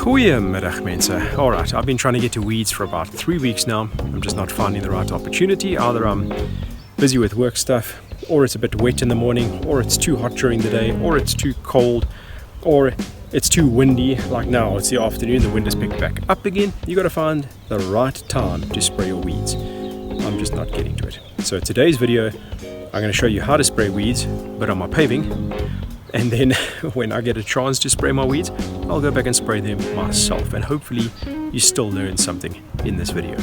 Goeiemiddag mensen. Alright, I've been trying to get to weeds for about 3 weeks now. I'm just not finding the right opportunity. Either I'm busy with work stuff, or it's a bit wet in the morning, or it's too hot during the day, or it's too cold, or it's too windy. Like now, it's the afternoon, the wind has picked back up again. You got to find the right time to spray your weeds. I'm just not getting to it. So today's video, I'm going to show you how to spray weeds, but on my paving. And then when I get a chance to spray my weeds, I'll go back and spray them myself. And hopefully you still learn something in this video.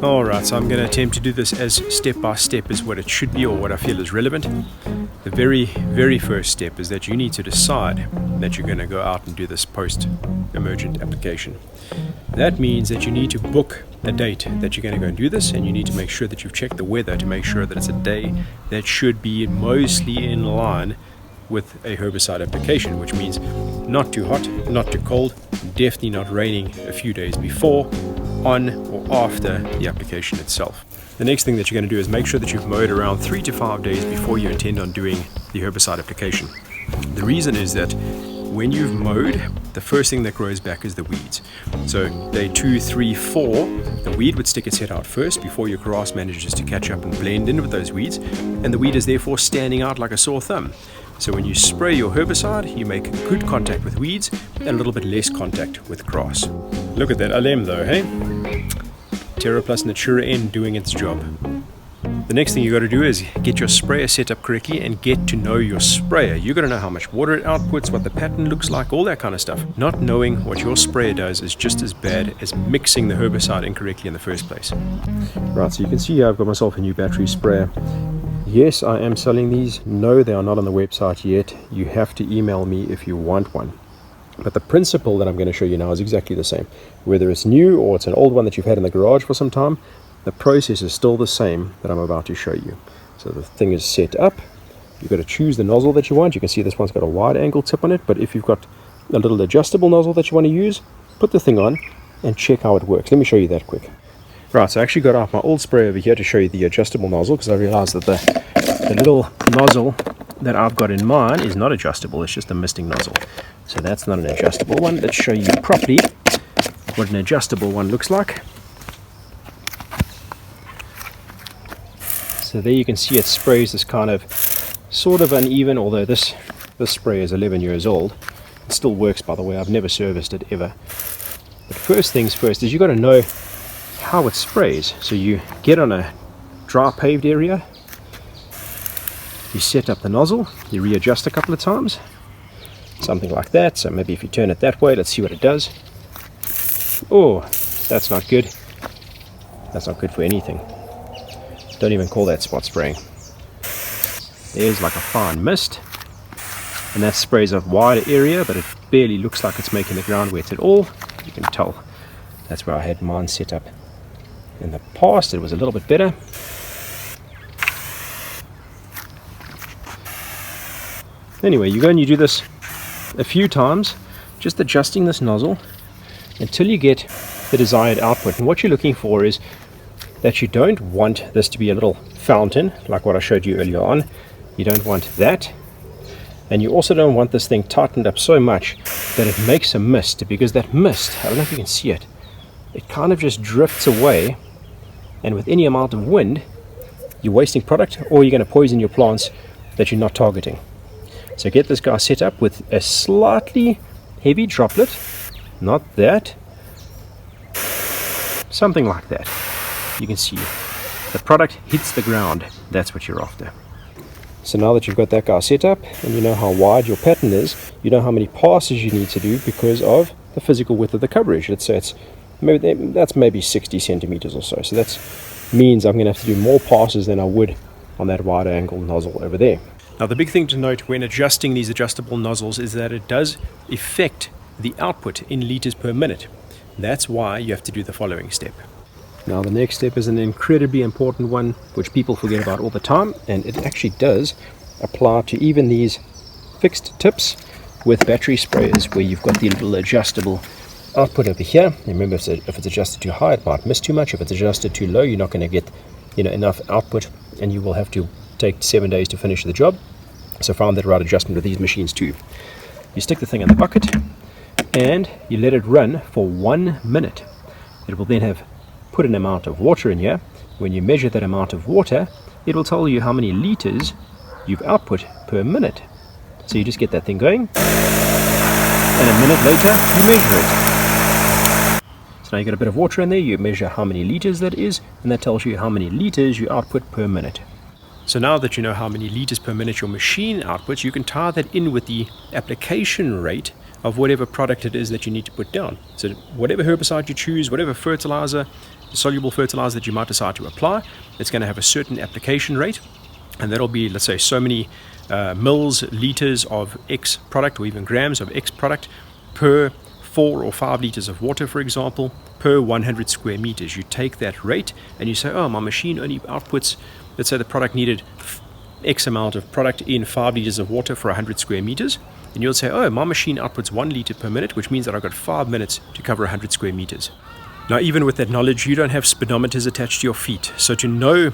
Alright, so I'm going to attempt to do this as step by step as what it should be, or what I feel is relevant. The very first step is that you need to decide that you're going to go out and do this post-emergent application. That means that you need to book a date that you're going to go and do this, and you need to make sure that you've checked the weather to make sure that it's a day that should be mostly in line with a herbicide application, which means not too hot, not too cold, definitely not raining a few days before, on or after the application itself. The next thing that you're going to do is make sure that you've mowed around 3 to 5 days before you intend on doing the herbicide application. The reason is that when you've mowed, the first thing that grows back is the weeds. So day 2, 3, 4, the weed would stick its head out first before your grass manages to catch up and blend in with those weeds, and the weed is therefore standing out like a sore thumb. So when you spray your herbicide, you make good contact with weeds and a little bit less contact with grass. Look at that alem though, hey? Terra Plus Natura N doing its job. The next thing you got to do is get your sprayer set up correctly and get to know your sprayer. You got to know how much water it outputs, what the pattern looks like, all that kind of stuff. Not knowing what your sprayer does is just as bad as mixing the herbicide incorrectly in the first place. Right, so you can see here I've got myself a new battery sprayer. Yes, I am selling these. No, they are not on the website yet. You have to email me if you want one. But the principle that I'm going to show you now is exactly the same. Whether it's new or it's an old one that you've had in the garage for some time, the process is still the same that I'm about to show you. So the thing is set up. You've got to choose the nozzle that you want. You can see this one's got a wide angle tip on it, but if you've got a little adjustable nozzle that you want to use, put the thing on and check how it works. Let me show you that quick. Right, so I actually got out my old spray over here to show you the adjustable nozzle, because I realized that the little nozzle that I've got in mine is not adjustable. It's just a misting nozzle. So that's not an adjustable one. Let's show you properly what an adjustable one looks like. So there you can see it sprays this kind of sort of uneven, although this spray is 11 years old. It still works, by the way. I've never serviced it ever. But first things first is you got to know how it sprays. So you get on a dry paved area, you set up the nozzle, you readjust a couple of times, something like that. So maybe if you turn it that way, let's see what it does. Oh, that's not good. That's not good for anything. Don't even call that spot spraying. There's like a fine mist, and that sprays a wider area, but it barely looks like it's making the ground wet at all. You can tell that's where I had mine set up. In the past, it was a little bit better. Anyway, you go and you do this a few times, just adjusting this nozzle until you get the desired output. And what you're looking for is that you don't want this to be a little fountain like what I showed you earlier on. You don't want that, and you also don't want this thing tightened up so much that it makes a mist, because that mist, I don't know if you can see it, it kind of just drifts away, and with any amount of wind you're wasting product, or you're going to poison your plants that you're not targeting. So get this guy set up with a slightly heavy droplet, not that, something like that. You can see the product hits the ground. That's what you're after. So now that you've got that guy set up and you know how wide your pattern is, you know how many passes you need to do because of the physical width of the coverage. Let's say that's maybe 60 centimeters or so. So that means I'm going to have to do more passes than I would on that wide angle nozzle over there. Now the big thing to note when adjusting these adjustable nozzles is that it does affect the output in liters per minute. That's why you have to do the following step. Now the next step is an incredibly important one, which people forget about all the time, and it actually does apply to even these fixed tips with battery sprayers, where you've got the little adjustable output over here. Remember, if it's adjusted too high, it might miss too much. If it's adjusted too low, you're not going to get enough output, and you will have to take 7 days to finish the job. So find that right adjustment with these machines too. You stick the thing in the bucket, and you let it run for 1 minute. It will then have put an amount of water in here. When you measure that amount of water, it will tell you how many liters you've output per minute. So you just get that thing going, and a minute later you measure it. So now you got a bit of water in there, you measure how many liters that is, and that tells you how many liters you output per minute. So now that you know how many liters per minute your machine outputs, you can tie that in with the application rate of whatever product it is that you need to put down. So whatever herbicide you choose, whatever fertilizer, soluble fertilizer that you might decide to apply, it's going to have a certain application rate, and that'll be, let's say, so many mils, liters of X product, or even grams of X product per 4 or 5 liters of water, for example, per 100 square meters. You take that rate and you say, oh, my machine only outputs, let's say the product needed X amount of product in 5 liters of water for 100 square meters. And you'll say, oh, my machine outputs 1 liter per minute, which means that I've got 5 minutes to cover 100 square meters. Now, even with that knowledge, you don't have speedometers attached to your feet. So to know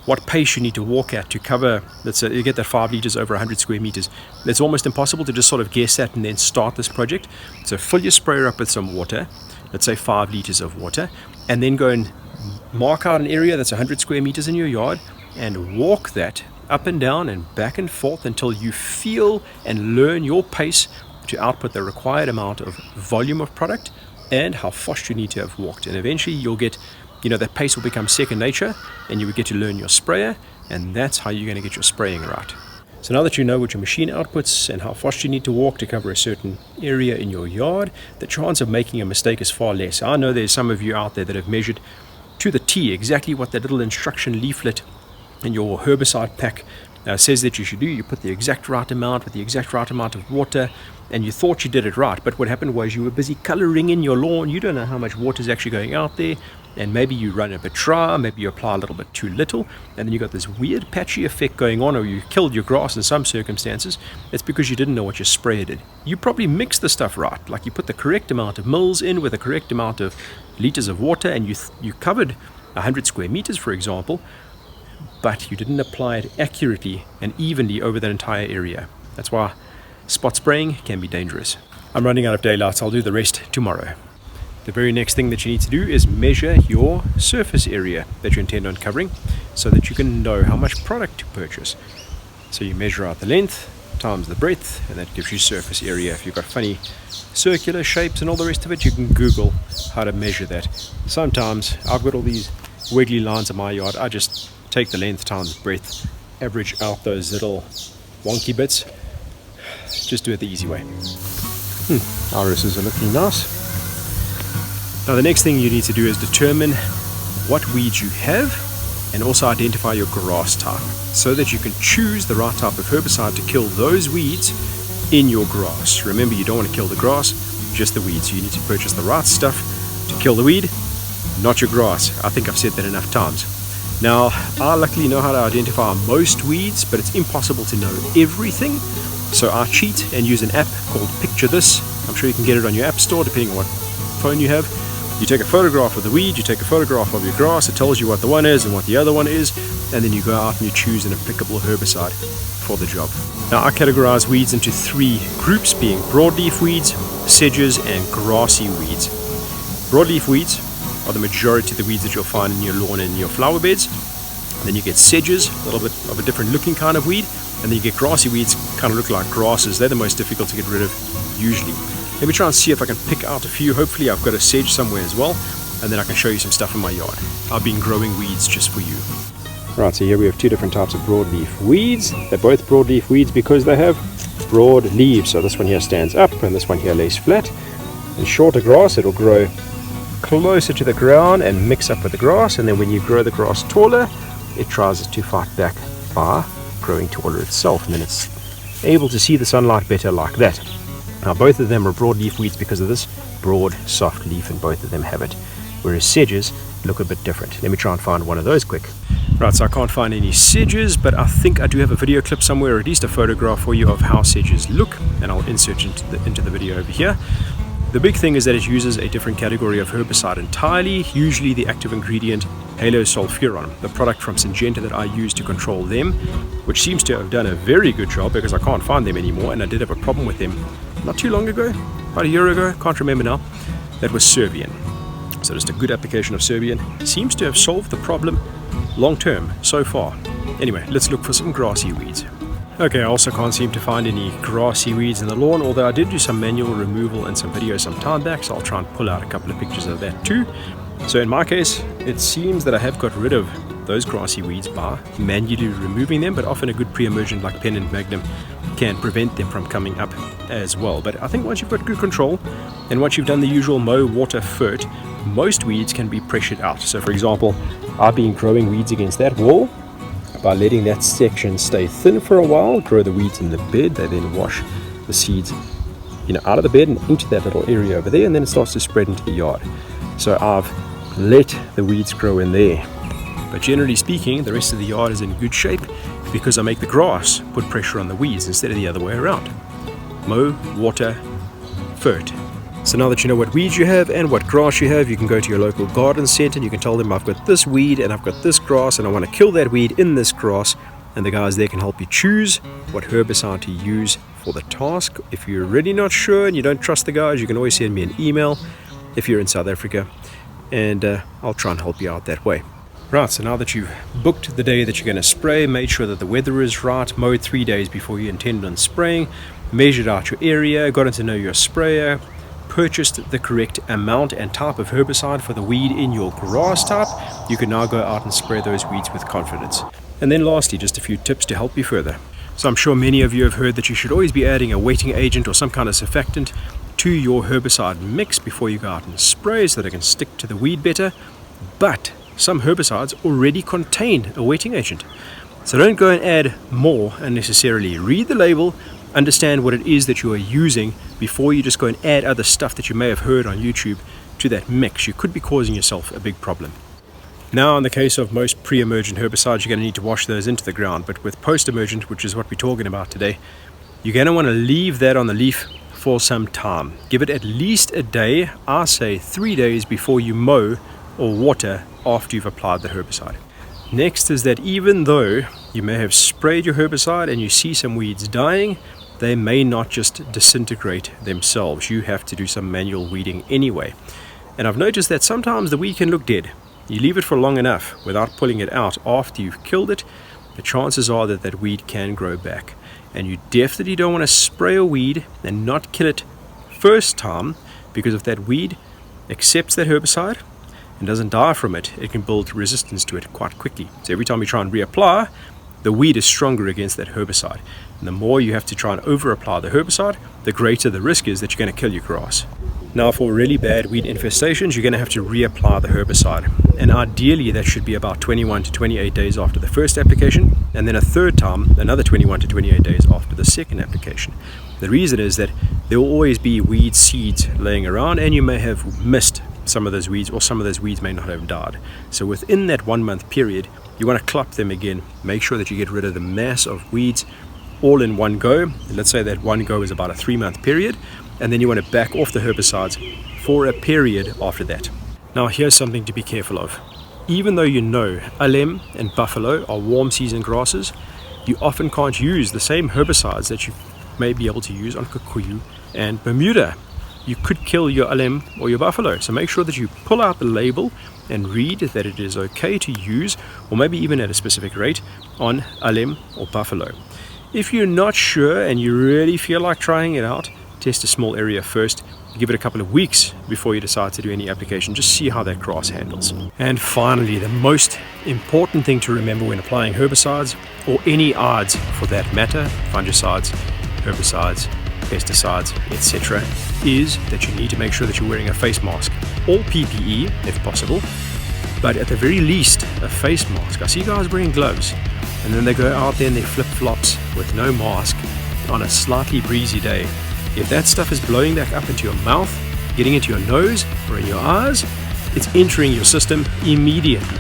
what pace you need to walk at to cover, let's say you get that 5 liters over 100 square meters, it's almost impossible to just sort of guess that and then start this project. So fill your sprayer up with some water, let's say 5 liters of water, and then go and mark out an area that's 100 square meters in your yard and walk that up and down and back and forth until you feel and learn your pace to output the required amount of volume of product and how fast you need to have walked. And eventually you'll get, that pace will become second nature, and you will get to learn your sprayer, and that's how you're going to get your spraying right. So now that you know what your machine outputs and how fast you need to walk to cover a certain area in your yard, the chance of making a mistake is far less. I know there's some of you out there that have measured to the T exactly what that little instruction leaflet in your herbicide pack says that you should do. You put the exact right amount with the exact right amount of water, and you thought you did it right, but what happened was you were busy coloring in your lawn. You don't know how much water is actually going out there, and maybe you run a bit dry, maybe you apply a little bit too little, and then you got this weird patchy effect going on, or you killed your grass in some circumstances. It's because you didn't know what your sprayer did. You probably mixed the stuff right, like you put the correct amount of mils in with the correct amount of liters of water, and you covered 100 square meters, for example, but you didn't apply it accurately and evenly over that entire area. That's why spot spraying can be dangerous. I'm running out of daylight, so I'll do the rest tomorrow. The very next thing that you need to do is measure your surface area that you intend on covering so that you can know how much product to purchase. So you measure out the length times the breadth, and that gives you surface area. If you've got funny circular shapes and all the rest of it, you can Google how to measure that. Sometimes I've got all these wiggly lines in my yard. I just take the length times breadth, average out those little wonky bits. Just do it the easy way. Irises are looking nice. Now the next thing you need to do is determine what weeds you have and also identify your grass type so that you can choose the right type of herbicide to kill those weeds in your grass. Remember, you don't want to kill the grass, just the weeds. So you need to purchase the right stuff to kill the weed, not your grass. I think I've said that enough times. Now, I luckily know how to identify most weeds, but it's impossible to know everything. So I cheat and use an app called Picture This. I'm sure you can get it on your app store depending on what phone you have. You take a photograph of the weed, you take a photograph of your grass, it tells you what the one is and what the other one is, and then you go out and you choose an applicable herbicide for the job. Now I categorize weeds into 3 groups, being broadleaf weeds, sedges, and grassy weeds. Broadleaf weeds are the majority of the weeds that you'll find in your lawn and in your flower beds. Then you get sedges, a little bit of a different looking kind of weed, and then you get grassy weeds, kind of look like grasses. They're the most difficult to get rid of usually. Let me try and see if I can pick out a few. Hopefully I've got a sedge somewhere as well, and then I can show you some stuff in my yard. I've been growing weeds just for you. Right, so here we have 2 different types of broadleaf weeds. They're both broadleaf weeds because they have broad leaves. So this one here stands up and this one here lays flat. In shorter grass, it'll grow closer to the ground and mix up with the grass, and then when you grow the grass taller, it tries to fight back by growing taller itself, and then it's able to see the sunlight better like that. Now both of them are broadleaf weeds because of this broad soft leaf, and both of them have it, whereas sedges look a bit different. Let me try and find one of those quick. Right, so I can't find any sedges, but I think I do have a video clip somewhere, or at least a photograph for you of how sedges look, and I'll insert into the video over here. The big thing is that it uses a different category of herbicide entirely, usually the active ingredient halosulfuron, the product from Syngenta that I use to control them, which seems to have done a very good job because I can't find them anymore, and I did have a problem with them not too long ago. about a year ago, can't remember now. That was Serbian. So just a good application of Serbian. Seems to have solved the problem long term so far. Anyway, let's look for some grassy weeds. Okay, I also can't seem to find any grassy weeds in the lawn, although I did do some manual removal and some videos some time back, so I'll try and pull out a couple of pictures of that too. So in my case, it seems that I have got rid of those grassy weeds by manually removing them, but often a good pre-emergent like Pen and Magnum can prevent them from coming up as well. But I think once you've got good control and once you've done the usual mow, water, fert, most weeds can be pressured out. So for example, I've been growing weeds against that wall by letting that section stay thin for a while, grow the weeds in the bed. They then wash the seeds out of the bed and into that little area over there, and then it starts to spread into the yard. So I've let the weeds grow in there. But generally speaking, the rest of the yard is in good shape because I make the grass put pressure on the weeds instead of the other way around. Mow, water, fert. So now that you know what weeds you have and what grass you have, you can go to your local garden center and you can tell them, I've got this weed and I've got this grass and I want to kill that weed in this grass, and the guys there can help you choose what herbicide to use for the task. If you're really not sure and you don't trust the guys, you can always send me an email if you're in South Africa, and I'll try and help you out that way. Right, so now that you've booked the day that you're going to spray, made sure that the weather is right, mowed 3 days before you intend on spraying, measured out your area, gotten to know your sprayer, purchased the correct amount and type of herbicide for the weed in your grass type, you can now go out and spray those weeds with confidence. And then lastly, just a few tips to help you further. So I'm sure many of you have heard that you should always be adding a wetting agent or some kind of surfactant to your herbicide mix before you go out and spray so that it can stick to the weed better. But some herbicides already contain a wetting agent. So don't go and add more unnecessarily. Read the label, understand what it is that you are using before you just go and add other stuff that you may have heard on YouTube to that mix. You could be causing yourself a big problem. Now, in the case of most pre-emergent herbicides, you're going to need to wash those into the ground. But with post-emergent, which is what we're talking about today, you're going to want to leave that on the leaf for some time. Give it at least a day, I say 3 days before you mow or water after you've applied the herbicide. Next is that even though you may have sprayed your herbicide and you see some weeds dying, they may not just disintegrate themselves. You have to do some manual weeding anyway. And I've noticed that sometimes the weed can look dead. You leave it for long enough without pulling it out after you've killed it, the chances are that that weed can grow back. And you definitely don't want to spray a weed and not kill it first time, because if that weed accepts that herbicide and doesn't die from it, it can build resistance to it quite quickly. So every time you try and reapply, the weed is stronger against that herbicide. And the more you have to try and over-apply the herbicide, the greater the risk is that you're going to kill your grass. Now, for really bad weed infestations, you're going to have to reapply the herbicide. And ideally, that should be about 21 to 28 days after the first application, and then a third time, another 21 to 28 days after the second application. The reason is that there will always be weed seeds laying around, and you may have missed some of those weeds, or some of those weeds may not have died. So within that 1 month period, you want to clump them again. Make sure that you get rid of the mass of weeds all in one go. Let's say that one go is about a 3 month period, and then you want to back off the herbicides for a period after that. Now, here's something to be careful of. Even though you know alem and buffalo are warm season grasses, you often can't use the same herbicides that you may be able to use on Kikuyu and Bermuda. You could kill your alem or your buffalo. So make sure that you pull out the label and read that it is okay to use, or maybe even at a specific rate, on alem or buffalo. If you're not sure and you really feel like trying it out, test a small area first. Give it a couple of weeks before you decide to do any application. Just see how that grass handles. And finally, the most important thing to remember when applying herbicides, or any ides for that matter, fungicides, herbicides, pesticides, etc., is that you need to make sure that you're wearing a face mask, all PPE if possible, but at the very least a face mask. I see guys wearing gloves and then they go out there in their flip-flops with no mask on a slightly breezy day. If that stuff is blowing back up into your mouth, getting into your nose or in your eyes, it's entering your system immediately.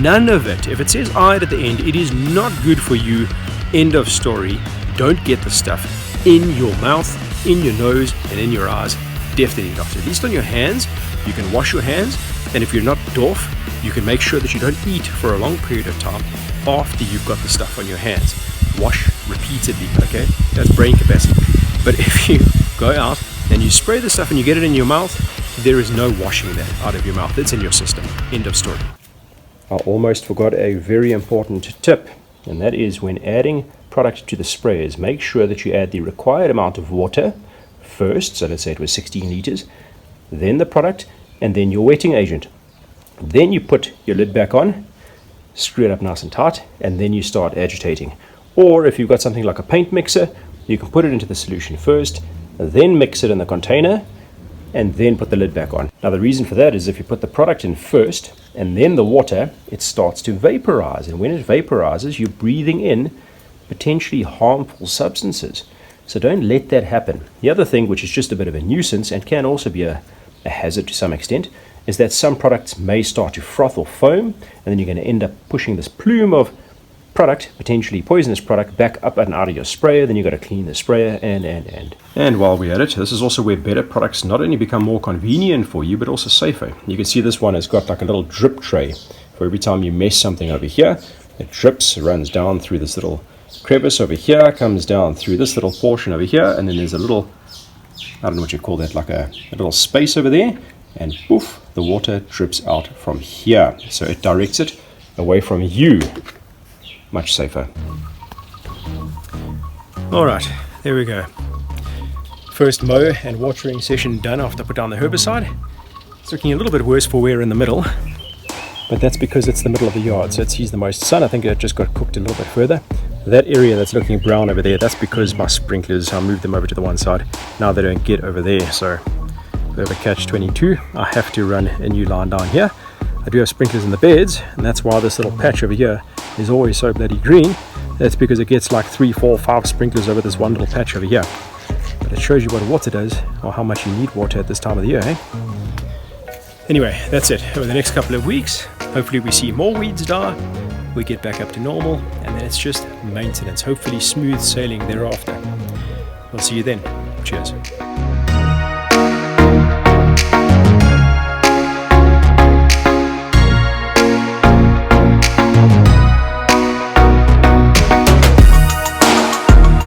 None of it, if it says "ide" at the end, it is not good for you. End of story. Don't get the stuff in your mouth, in your nose, and in your eyes. Definitely not. At least on your hands, you can wash your hands, and if you're not doof, you can make sure that you don't eat for a long period of time after you've got the stuff on your hands. Wash repeatedly, okay? That's brain capacity. But if you go out and you spray the stuff and you get it in your mouth, there is no washing that out of your mouth. It's in your system. End of story. I almost forgot a very important tip, and that is when adding product to the sprayers, make sure that you add the required amount of water first. So let's say it was 16 liters, then the product, and then your wetting agent. Then you put your lid back on, screw it up nice and tight, and then you start agitating. Or if you've got something like a paint mixer, you can put it into the solution first, then mix it in the container, and then put the lid back on. Now the reason for that is if you put the product in first and then the water, it starts to vaporize, and when it vaporizes, you're breathing in potentially harmful substances. So don't let that happen. The other thing, which is just a bit of a nuisance and can also be a hazard to some extent, is that some products may start to froth or foam, and then you're going to end up pushing this plume of product, potentially poisonous product, back up and out of your sprayer. Then you've got to clean the sprayer and while we're at it, this is also where better products not only become more convenient for you but also safer. You can see this one has got like a little drip tray for every time you mess something over here. It drips, runs down through this little crevice over here, comes down through this little portion over here, and then there's a little, I don't know what you call that, like a little space over there, and poof, the water drips out from here. So it directs it away from you. Much safer. Alright, there we go. First mow and watering session done after I put down the herbicide. It's looking a little bit worse for wear in the middle, but that's because it's the middle of the yard, so it sees the most sun. I think it just got cooked a little bit further. That area that's looking brown over there, that's because my sprinklers, I moved them over to the one side. Now they don't get over there, so over catch 22, I have to run a new line down here. I do have sprinklers in the beds, and that's why this little patch over here is always so bloody green. That's because it gets like 3, 4, 5 sprinklers over this one little patch over here. But it shows you what water does, or how much you need water at this time of the year, eh? Anyway, that's it. Over the next couple of weeks, hopefully we see more weeds die, we get back up to normal, and then it's just maintenance, hopefully smooth sailing thereafter. We'll see you then. Cheers.